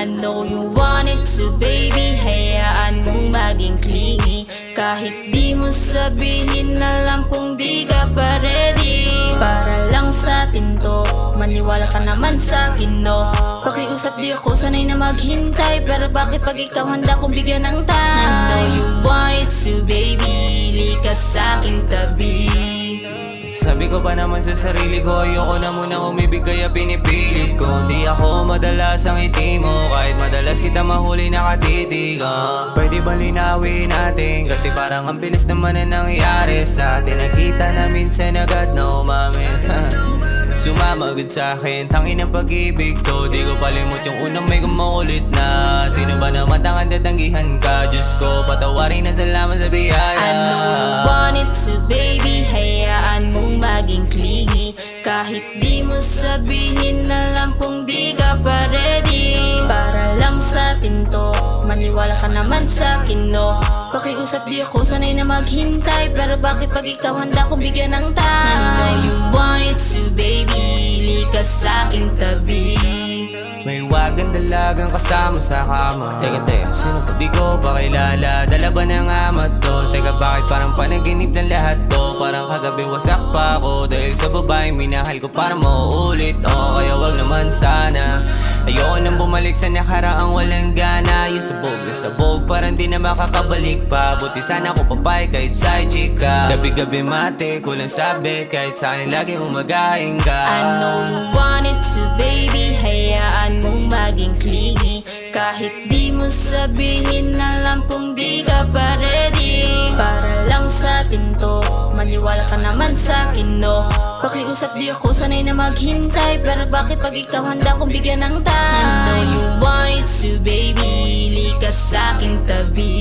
I know you want it too baby, hayaan mong maging clingy. Kahit di mo sabihin, alam kung di ka pa ready. Para lang sa atin to, maniwala ka naman sa akin no. Pakiusap di ako sanay na maghintay, pero bakit pag ikaw handa kong bigyan ng time? I know you want it too baby, lika sa aking tabi. Sabi ko pa naman sa sarili ko, ayoko na munang umibig kaya pinipilit ko. Di ako madalas ang ngiti mo, kahit madalas kita mahuli nakatitigan. Pwede ba linawin natin, kasi parang ang bilis naman na nangyari sa atin. Nakita na minsan agad na umamin. Sumamagod sa'kin, tangin ang pag-ibig to. Di ko palimot yung unang may kumukulit na. Sino ba naman tangan tatanggihan ka? Diyos ko, patawarin ang salamat sa biyaya. I know you want it too baby, hayaan mong maging clingy. Kahit di mo sabihin, alam kung di ka pa ready. Para lang sa atin to, maniwala ka naman sa akin no. Pakiusap di ako sanay na maghintay, pero bakit pag ikaw handa kong bigyan ng time? I know you want it too baby, lika sa aking tabi. May wagang dalagang kasama sa kama. Teka, sino to? Di ko pa kilala, dala ba ng amat to? Teka, bakit parang panaginip na lahat to? Parang kagabi wasak pa ako, dahil sa babaeng minahal ko para mauulit. O kaya wag naman sana. Ayoko nang bumalik sa nakaraang walang gana. Yung sabog na sabog, parang di na makakabalik pa. Buti sana ko papay kahit side chick ka. Gabi-gabi mate, kulang sabit, kahit sa akin lagi umagahin ka. I know you want it too baby, hayaan mong maging clingy. Kahit di mo sabihin, alam kung di ka pa ready. Para lang sa atin to, maniwala ka naman sa akin no. Pakiusap di ako sanay na maghintay, pero bakit pag ikaw handa kong bigyan ng time? I know you want it too baby, lika sa aking tabi.